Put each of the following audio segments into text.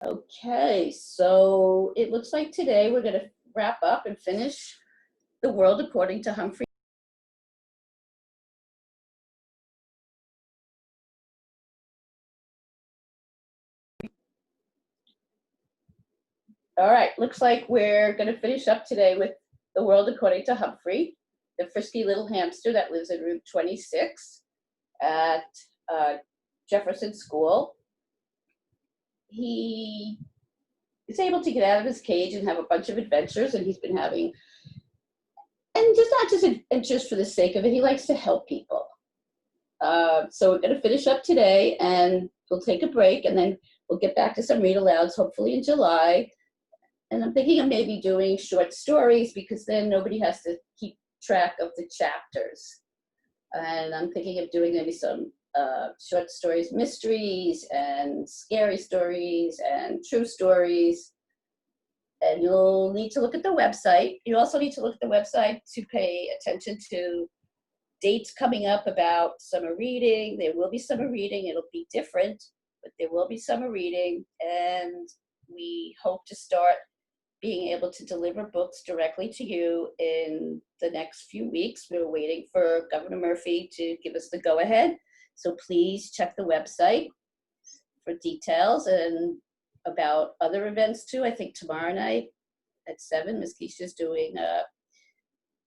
Okay, so it looks like today we're going to wrap up and finish The World According to Humphrey. All right, looks like we're going to finish up today with The World According to Humphrey, the frisky little hamster that lives in room 26 at Jefferson School. He is able to get out of his cage and have a bunch of adventures, and he's been having, and just not just adventures for the sake of it, he likes to help people. So we're going to finish up today, and we'll take a break, and then we'll get back to some read-alouds, hopefully in July. And I'm thinking of maybe doing short stories because then nobody has to keep track of the chapters. And I'm thinking of doing maybe some short stories, mysteries and scary stories and true stories. And you'll need to look at the website. You also need to look at the website to pay attention to dates coming up about summer reading. There will be summer reading. It'll be different, but there will be summer reading. And we hope to start being able to deliver books directly to you in the next few weeks. We're waiting for Governor Murphy to give us the go-ahead. So please check the website for details and about other events too. I think tomorrow night at 7, Ms. Keisha's doing a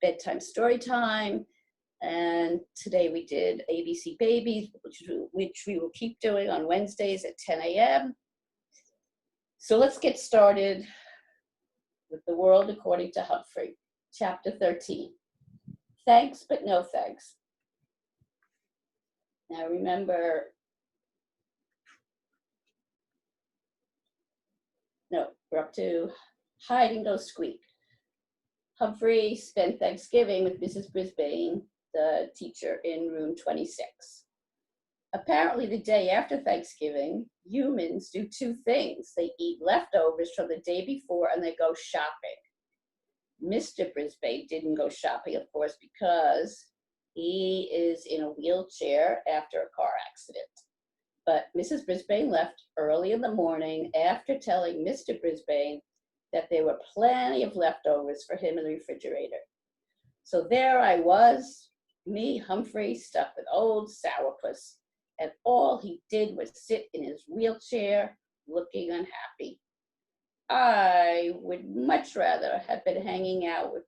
bedtime story time. And today we did ABC Babies, which we will keep doing on Wednesdays at 10 a.m. So let's get started with The World According to Humphrey, Chapter 13. Thanks, but no thanks. Now remember, we're up to Hide and Go Squeak. Humphrey spent Thanksgiving with Mrs. Brisbane, the teacher, in room 26. Apparently, the day after Thanksgiving, humans do two things. They eat leftovers from the day before and they go shopping. Mr. Brisbane didn't go shopping, of course, because he is in a wheelchair after a car accident. But Mrs. Brisbane left early in the morning after telling Mr. Brisbane that there were plenty of leftovers for him in the refrigerator. So there I was, me, Humphrey, stuck with old sourpuss. And all he did was sit in his wheelchair looking unhappy. I would much rather have been hanging out with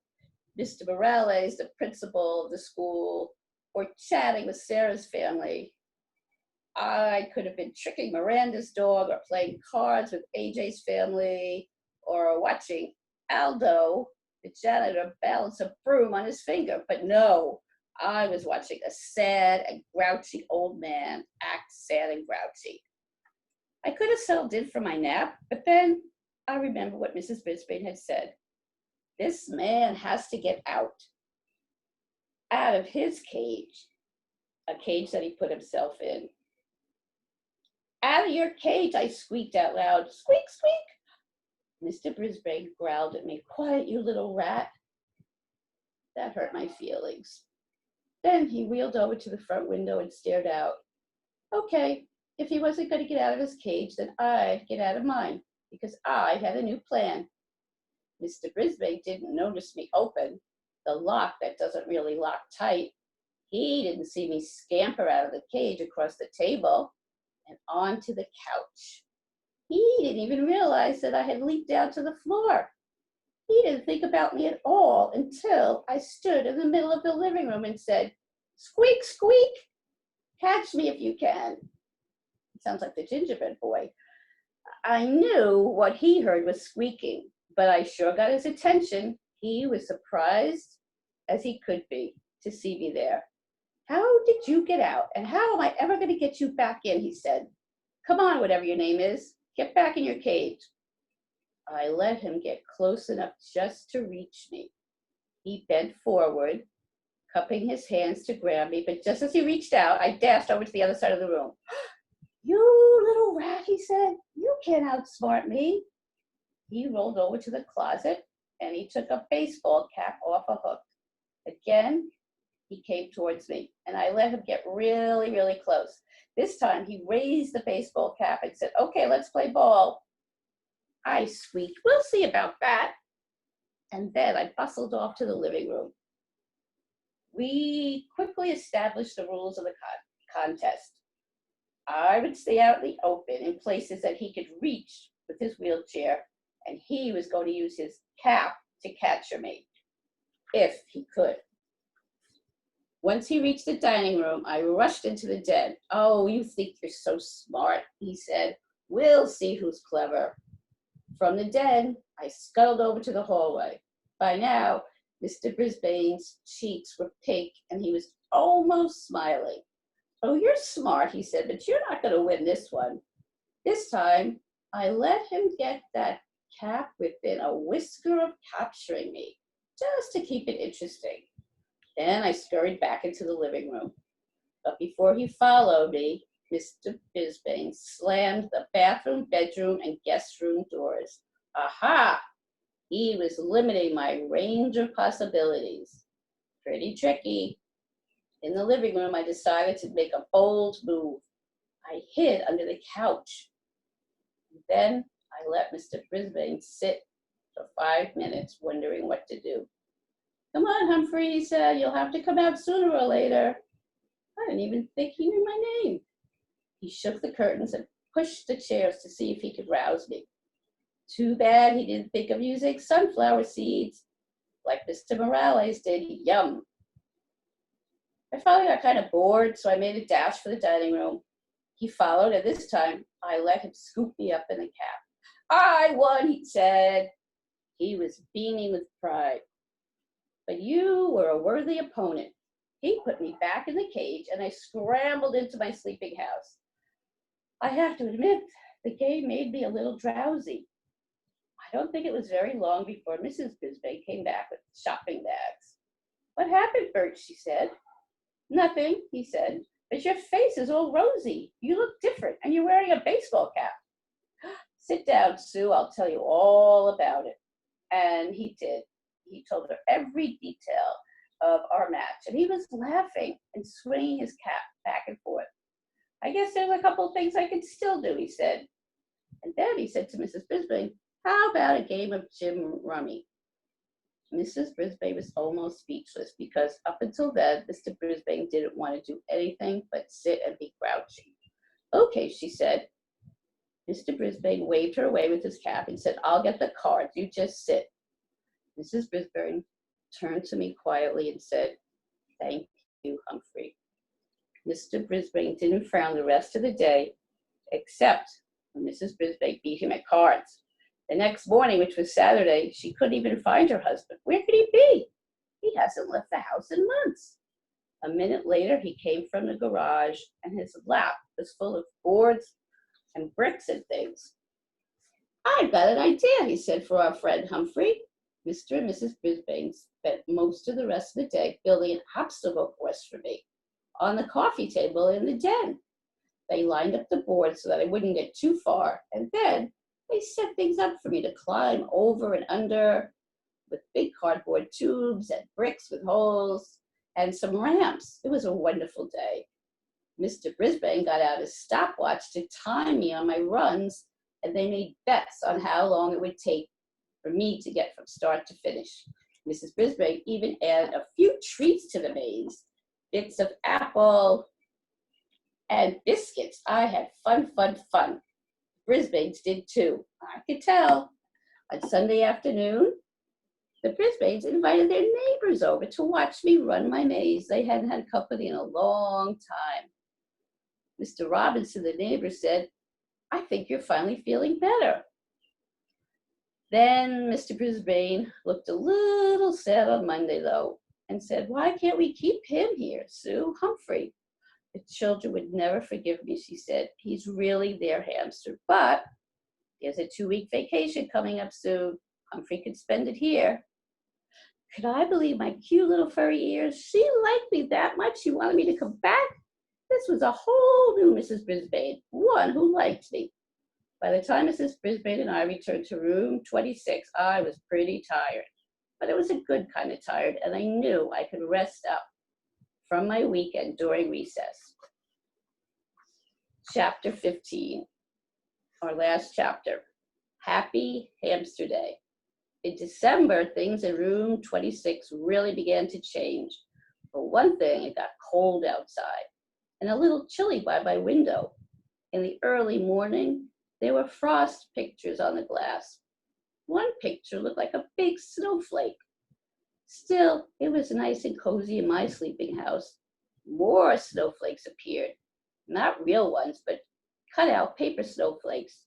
Mr. Morales, the principal of the school, or chatting with Sarah's family. I could have been tricking Miranda's dog or playing cards with AJ's family or watching Aldo, the janitor, balance a broom on his finger. But no, I was watching a sad and grouchy old man act sad and grouchy. I could have settled in for my nap, but then I remember what Mrs. Brisbane had said. This man has to get out of his cage, a cage that he put himself in. Out of your cage, I squeaked out loud. Squeak, squeak. Mr. Brisbane growled at me. Quiet, you little rat. That hurt my feelings. Then he wheeled over to the front window and stared out. Okay, if he wasn't going to get out of his cage, then I'd get out of mine, because I had a new plan. Mr. Brisbane didn't notice me open the lock that doesn't really lock tight. He didn't see me scamper out of the cage across the table and onto the couch. He didn't even realize that I had leaped down to the floor. He didn't think about me at all until I stood in the middle of the living room and said, squeak, squeak, catch me if you can. It sounds like the gingerbread boy. I knew what he heard was squeaking, but I sure got his attention. He was surprised as he could be to see me there. How did you get out? And how am I ever going to get you back in? He said. Come on, whatever your name is. Get back in your cage. I let him get close enough just to reach me. He bent forward, cupping his hands to grab me, but just as he reached out, I dashed over to the other side of the room. You little rat, he said. You can't outsmart me. He rolled over to the closet and he took a baseball cap off a hook. Again, he came towards me and I let him get really, really close. This time he raised the baseball cap and said, okay, let's play ball. I squeaked, "We'll see about that." And then I bustled off to the living room. We quickly established the rules of the contest. I would stay out in the open in places that he could reach with his wheelchair, and he was going to use his cap to capture me, if he could. Once he reached the dining room, I rushed into the den. "Oh, you think you're so smart," he said. "We'll see who's clever." From the den, I scuttled over to the hallway. By now, Mr. Brisbane's cheeks were pink, and he was almost smiling. "Oh, you're smart," he said, "but you're not going to win this one." This time, I let him get that cap within a whisker of capturing me, just to keep it interesting. Then I scurried back into the living room. But before he followed me, Mr. Brisbane slammed the bathroom, bedroom, and guest room doors. Aha! He was limiting my range of possibilities. Pretty tricky. In the living room, I decided to make a bold move. I hid under the couch. Then I let Mr. Brisbane sit for 5 minutes, wondering what to do. "Come on, Humphrey," he said. "You'll have to come out sooner or later." I didn't even think he knew my name. He shook the curtains and pushed the chairs to see if he could rouse me. Too bad he didn't think of using sunflower seeds, like Mr. Morales did. Yum. I finally got kind of bored, so I made a dash for the dining room. He followed, and this time I let him scoop me up in the cap. "I won," he said. He was beaming with pride. "But you were a worthy opponent." He put me back in the cage, and I scrambled into my sleeping house. I have to admit, the game made me a little drowsy. I don't think it was very long before Mrs. Brisbane came back with shopping bags. "What happened, Bert?" she said. "Nothing," he said, "but your face is all rosy. You look different, and you're wearing a baseball cap." "Sit down, Sue. I'll tell you all about it." And he did. He told her every detail of our match, and he was laughing and swinging his cap back and forth. "I guess there's a couple things I can still do," he said. And then he said to Mrs. Brisbane, "How about a game of gin rummy?" Mrs. Brisbane was almost speechless because up until then, Mr. Brisbane didn't want to do anything but sit and be grouchy. "Okay," she said. Mr. Brisbane waved her away with his cap and said, "I'll get the cards. You just sit." Mrs. Brisbane turned to me quietly and said, "Thank you, Humphrey." Mr. Brisbane didn't frown the rest of the day, except when Mrs. Brisbane beat him at cards. The next morning, which was Saturday, she couldn't even find her husband. Where could he be? He hasn't left the house in months. A minute later, he came from the garage, and his lap was full of boards and bricks and things. "I've got an idea," he said, "for our friend Humphrey." Mr. and Mrs. Brisbane spent most of the rest of the day building an obstacle course for me on the coffee table in the den. They lined up the boards so that I wouldn't get too far, and then they set things up for me to climb over and under with big cardboard tubes and bricks with holes and some ramps. It was a wonderful day. Mr. Brisbane got out his stopwatch to time me on my runs, and they made bets on how long it would take for me to get from start to finish. Mrs. Brisbane even added a few treats to the maze, bits of apple and biscuits. I had fun. Brisbanes did too. I could tell. On Sunday afternoon, the Brisbanes invited their neighbors over to watch me run my maze. They hadn't had company in a long time. Mr. Robinson, the neighbor, said, "I think you're finally feeling better." Then Mr. Brisbane looked a little sad on Monday, though, and said, "Why can't we keep him here, Sue? Humphrey." "The children would never forgive me," she said. "He's really their hamster. But there's a 2-week vacation coming up soon. Humphrey could spend it here." Could I believe my cute little furry ears? She liked me that much. She wanted me to come back. This was a whole new Mrs. Brisbane, one who liked me. By the time Mrs. Brisbane and I returned to room 26, I was pretty tired. But it was a good kind of tired, and I knew I could rest up from my weekend during recess. Chapter 15, our last chapter. Happy Hamster Day. In December, things in room 26 really began to change. For one thing, it got cold outside and a little chilly by my window. In the early morning, there were frost pictures on the glass. One picture looked like a big snowflake. Still, it was nice and cozy in my sleeping house. More snowflakes appeared. Not real ones, but cut out paper snowflakes.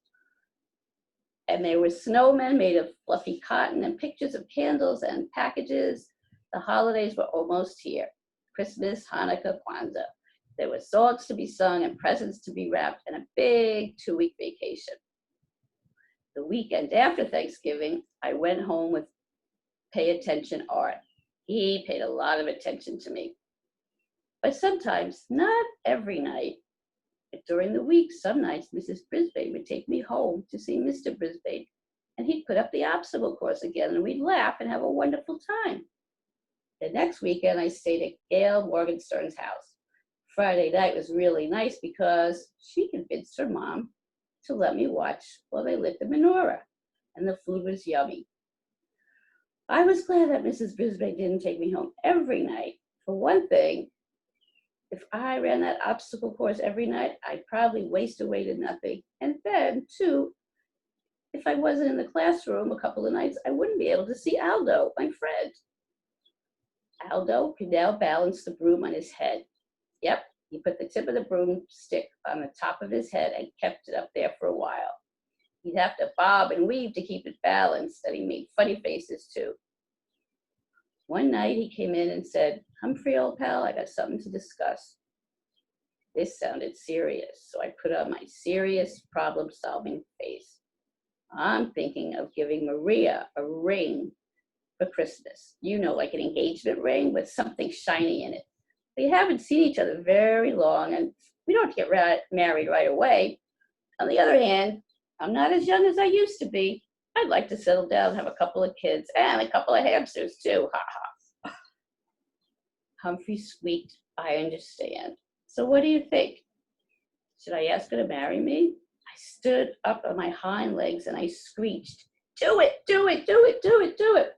And there were snowmen made of fluffy cotton and pictures of candles and packages. The holidays were almost here. Christmas, Hanukkah, Kwanzaa. There were songs to be sung and presents to be wrapped and a big 2-week vacation. The weekend after Thanksgiving, I went home with Pay Attention Art. He paid a lot of attention to me. But sometimes, not every night, but during the week, some nights Mrs. Brisbane would take me home to see Mr. Brisbane, and he'd put up the obstacle course again, and we'd laugh and have a wonderful time. The next weekend, I stayed at Gail Morgenstern's house. Friday night was really nice because she convinced her mom to let me watch while they lit the menorah, and the food was yummy. I was glad that Mrs. Brisbane didn't take me home every night. For one thing, if I ran that obstacle course every night, I'd probably waste away to nothing. And then, too, if I wasn't in the classroom a couple of nights, I wouldn't be able to see Aldo, my friend. Aldo could now balance the broom on his head. Yep, he put the tip of the broomstick on the top of his head and kept it up there for a while. He'd have to bob and weave to keep it balanced, and he made funny faces, too. One night he came in and said, "Humphrey, old pal, I got something to discuss." This sounded serious, so I put on my serious problem-solving face. I'm thinking of giving Maria a ring for Christmas. You know, like an engagement ring with something shiny in it. We haven't seen each other very long, and we don't get married right away. On the other hand, I'm not as young as I used to be. I'd like to settle down and have a couple of kids and a couple of hamsters, too. Ha ha. Humphrey squeaked, "I understand. So what do you think? Should I ask her to marry me?" I stood up on my hind legs and I screeched, "Do it, do it, do it, do it, do it."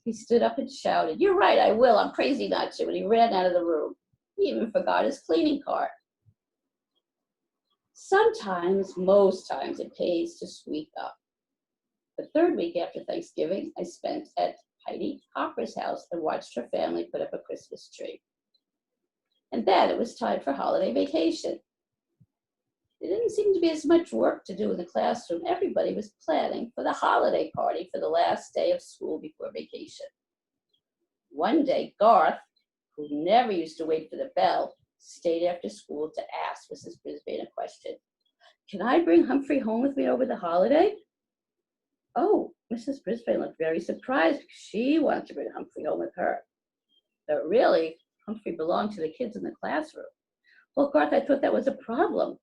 He stood up and shouted, "You're right, I will. I'm crazy not to." And he ran out of the room. He even forgot his cleaning cart. Sometimes, most times, it pays to squeak up. The third week after Thanksgiving, I spent at Heidi Hopper's house and watched her family put up a Christmas tree. And then it was time for holiday vacation. There didn't seem to be as much work to do in the classroom. Everybody was planning for the holiday party for the last day of school before vacation. One day, Garth, who never used to wait for the bell, stayed after school to ask Mrs. Brisbane a question. "Can I bring Humphrey home with me over the holiday?" Oh, Mrs. Brisbane looked very surprised because she wanted to bring Humphrey home with her. But really, Humphrey belonged to the kids in the classroom. "Well, Garth, I thought that was a problem.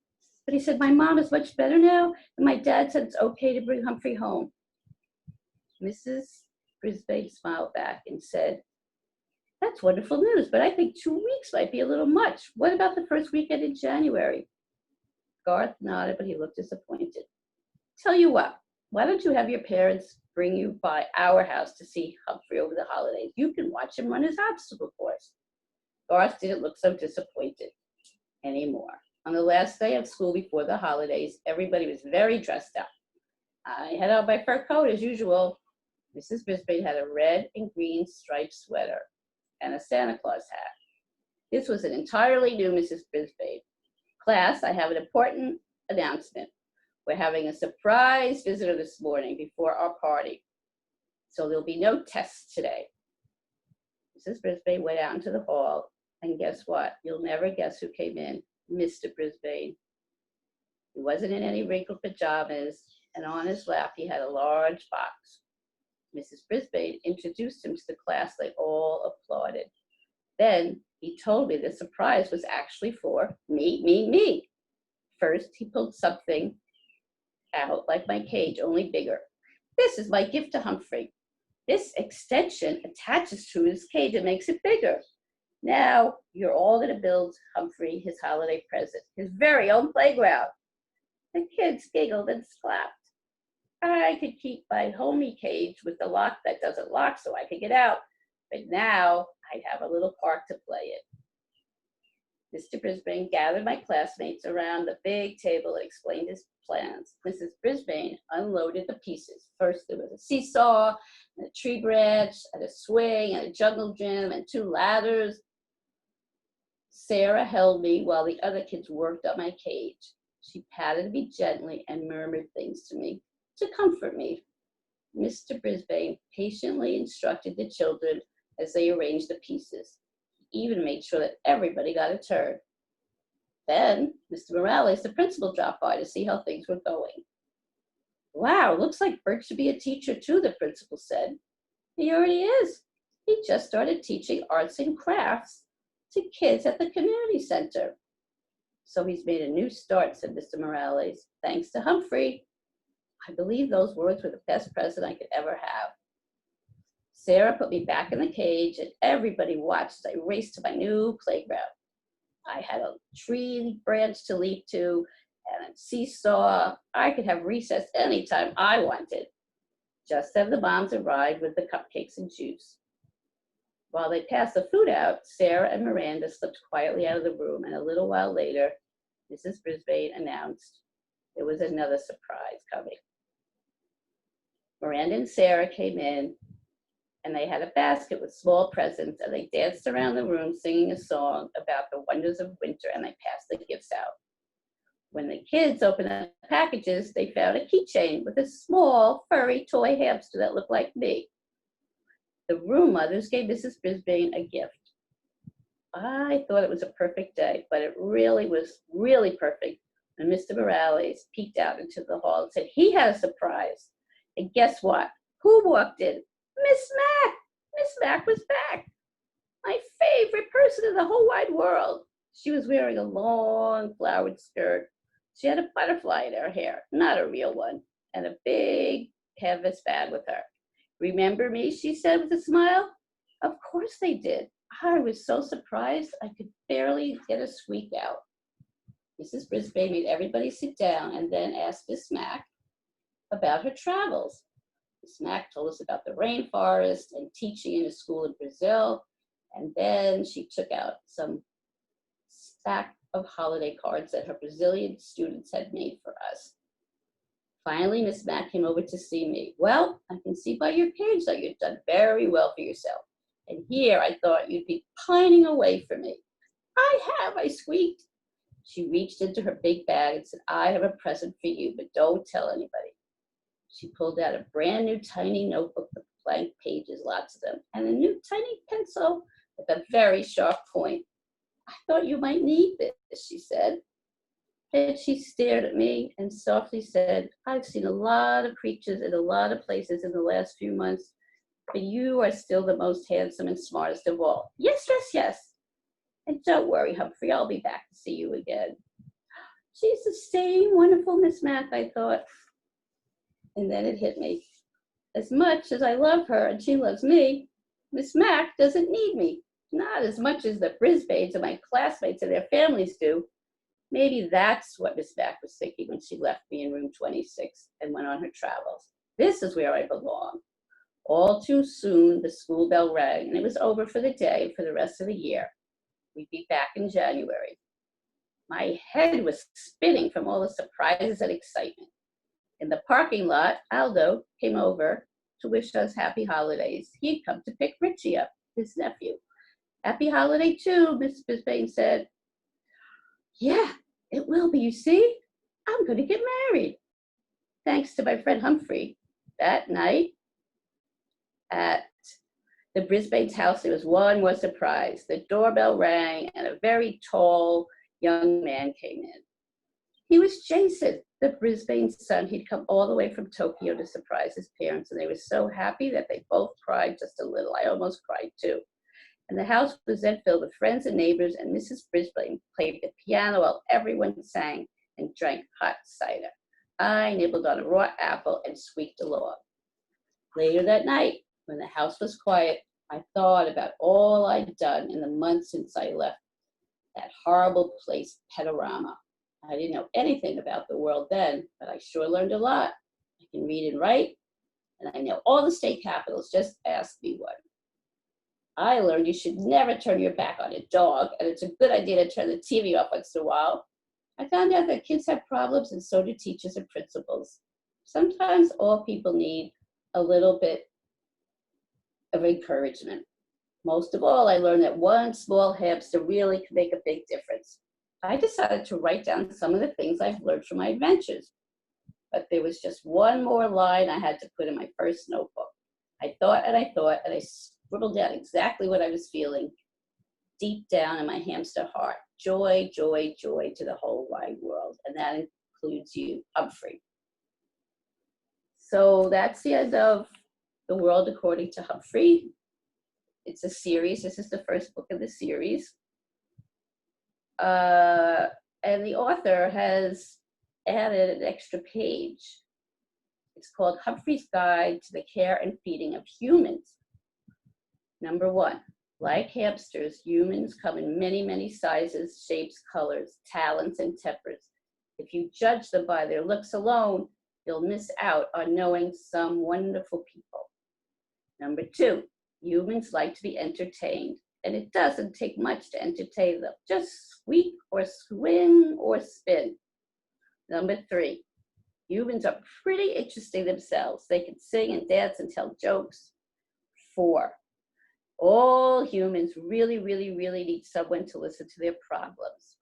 But," he said, "my mom is much better now, and my dad said it's okay to bring Humphrey home." Mrs. Brisbane smiled back and said, "That's wonderful news, but I think 2 weeks might be a little much. What about the first weekend in January?" Garth nodded, but he looked disappointed. "Tell you what, why don't you have your parents bring you by our house to see Humphrey over the holidays? You can watch him run his obstacle course." Garth didn't look so disappointed anymore. On the last day of school before the holidays, everybody was very dressed up. I had on my fur coat as usual. Mrs. Brisbane had a red and green striped sweater and a Santa Claus hat. This was an entirely new Mrs. Brisbane. "Class, I have an important announcement. We're having a surprise visitor this morning before our party. So there'll be no tests today." Mrs. Brisbane went out into the hall, and guess what? You'll never guess who came in. Mr. Brisbane. He wasn't in any wrinkled pajamas, and on his lap he had a large box. Mrs. Brisbane introduced him to the class. They all applauded. Then he told me the surprise was actually for me. First, he pulled something out like my cage, only bigger. "This is my gift to Humphrey. This extension attaches to his cage and makes it bigger. Now you're all going to build Humphrey his holiday present, his very own playground." The kids giggled and clapped. I could keep my homey cage with the lock that doesn't lock so I could get out. But now I'd have a little park to play in. Mr. Brisbane gathered my classmates around the big table and explained his plans. Mrs. Brisbane unloaded the pieces. First, there was a seesaw, and a tree branch, and a swing, and a jungle gym, and 2 ladders. Sarah held me while the other kids worked on my cage. She patted me gently and murmured things to me to comfort me. Mr. Brisbane patiently instructed the children as they arranged the pieces. He even made sure that everybody got a turn. Then Mr. Morales, the principal, dropped by to see how things were going. Wow, looks like Bert should be a teacher too, the principal said. He already is. He just started teaching arts and crafts to kids at the community center. So he's made a new start, said Mr. Morales, thanks to Humphrey. I believe those words were the best present I could ever have. Sarah put me back in the cage, and everybody watched as I raced to my new playground. I had a tree branch to leap to and a seesaw. I could have recess anytime I wanted. Just as the moms arrived with the cupcakes and juice. While they passed the food out, Sarah and Miranda slipped quietly out of the room, and a little while later, Mrs. Brisbane announced there was another surprise coming. Miranda and Sarah came in, and they had a basket with small presents, and they danced around the room singing a song about the wonders of winter, and they passed the gifts out. When the kids opened the packages, they found a keychain with a small, furry toy hamster that looked like me. The room mothers gave Mrs. Brisbane a gift. I thought it was a perfect day, but it really was really perfect when Mr. Morales peeked out into the hall and said he had a surprise. And guess what? Who walked in? Miss Mac! Miss Mac was back. My favorite person in the whole wide world. She was wearing a long flowered skirt. She had a butterfly in her hair, not a real one, and a big canvas bag with her. Remember me, she said with a smile. Of course they did. I was so surprised I could barely get a squeak out. Mrs. Brisbane made everybody sit down and then asked Miss Mac about her travels. Miss Mac told us about the rainforest and teaching in a school in Brazil. And then she took out some stack of holiday cards that her Brazilian students had made for us. Finally, Miss Mac came over to see me. Well, I can see by your page that you've done very well for yourself. And here I thought you'd be pining away from me. I squeaked. She reached into her big bag and said, I have a present for you, but don't tell anybody. She pulled out a brand new tiny notebook with blank pages, lots of them, and a new tiny pencil with a very sharp point. I thought you might need this, she said. And she stared at me and softly said, I've seen a lot of creatures in a lot of places in the last few months, but you are still the most handsome and smartest of all. Yes, yes, yes. And don't worry, Humphrey, I'll be back to see you again. She's the same wonderful Miss Mac, I thought. And then it hit me. As much as I love her and she loves me, Miss Mac doesn't need me. Not as much as the Brisbanes and my classmates and their families do. Maybe that's what Miss Mac was thinking when she left me in room 26 and went on her travels. This is where I belong. All too soon, the school bell rang, and it was over for the day and for the rest of the year. We'd be back in January. My head was spinning from all the surprises and excitement. In the parking lot, Aldo came over to wish us happy holidays. He'd come to pick Richie up, his nephew. Happy holiday too, Miss Brisbane said. Yeah, it will be, you see. I'm going to get married. Thanks to my friend Humphrey. That night at the Brisbane's house, there was one more surprise. The doorbell rang and a very tall young man came in. He was Jason, the Brisbane's son. He'd come all the way from Tokyo to surprise his parents, and they were so happy that they both cried just a little. I almost cried too. And the house was then filled with friends and neighbors, and Mrs. Brisbane played the piano while everyone sang and drank hot cider. I nibbled on a raw apple and squeaked along. Later that night, when the house was quiet, I thought about all I'd done in the months since I left that horrible place, Petorama. I didn't know anything about the world then, but I sure learned a lot. I can read and write, and I know all the state capitals. Just ask me one. I learned you should never turn your back on a dog, and it's a good idea to turn the TV off once in a while. I found out that kids have problems, and so do teachers and principals. Sometimes all people need a little bit of encouragement. Most of all, I learned that one small hamster really can make a big difference. I decided to write down some of the things I've learned from my adventures. But there was just one more line I had to put in my first notebook. I thought, and I scribbled down exactly what I was feeling deep down in my hamster heart. Joy, joy, joy to the whole wide world. And that includes you, Humphrey. So that's the end of The World According to Humphrey. It's a series. This is the first book of the series. And the author has added an extra page. It's called Humphrey's Guide to the Care and Feeding of Humans. Number 1, like hamsters, humans come in many, many sizes, shapes, colors, talents, and tempers. If you judge them by their looks alone, you'll miss out on knowing some wonderful people. Number 2, humans like to be entertained, and it doesn't take much to entertain them. Just squeak or swing or spin. Number 3, humans are pretty interesting themselves. They can sing and dance and tell jokes. 4, all humans really, really, really need someone to listen to their problems.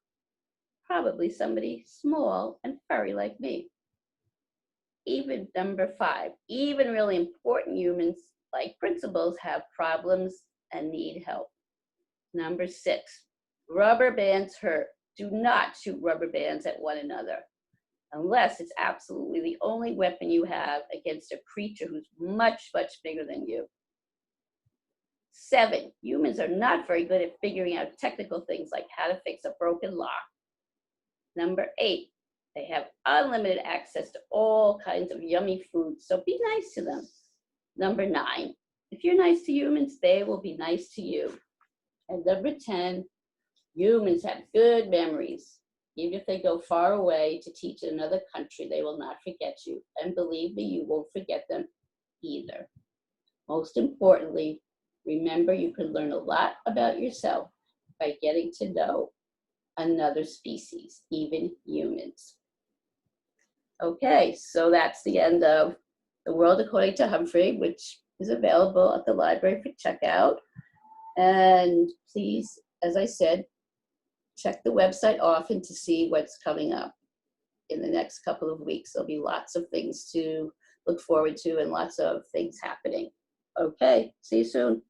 Probably somebody small and furry like me. Even number 5, even really important humans like principals have problems and need help. Number 6, rubber bands hurt. Do not shoot rubber bands at one another, unless it's absolutely the only weapon you have against a creature who's much, much bigger than you. 7, humans are not very good at figuring out technical things like how to fix a broken lock. Number 8, they have unlimited access to all kinds of yummy foods, so be nice to them. Number 9, if you're nice to humans, they will be nice to you. And number 10, humans have good memories. Even if they go far away to teach in another country, they will not forget you. And believe me, you won't forget them either. Most importantly, remember you can learn a lot about yourself by getting to know another species, even humans. Okay, so that's the end of The World According to Humphrey, which is available at the library for checkout. And please, as I said, check the website often to see what's coming up in the next couple of weeks. There'll be lots of things to look forward to and lots of things happening. Okay, see you soon.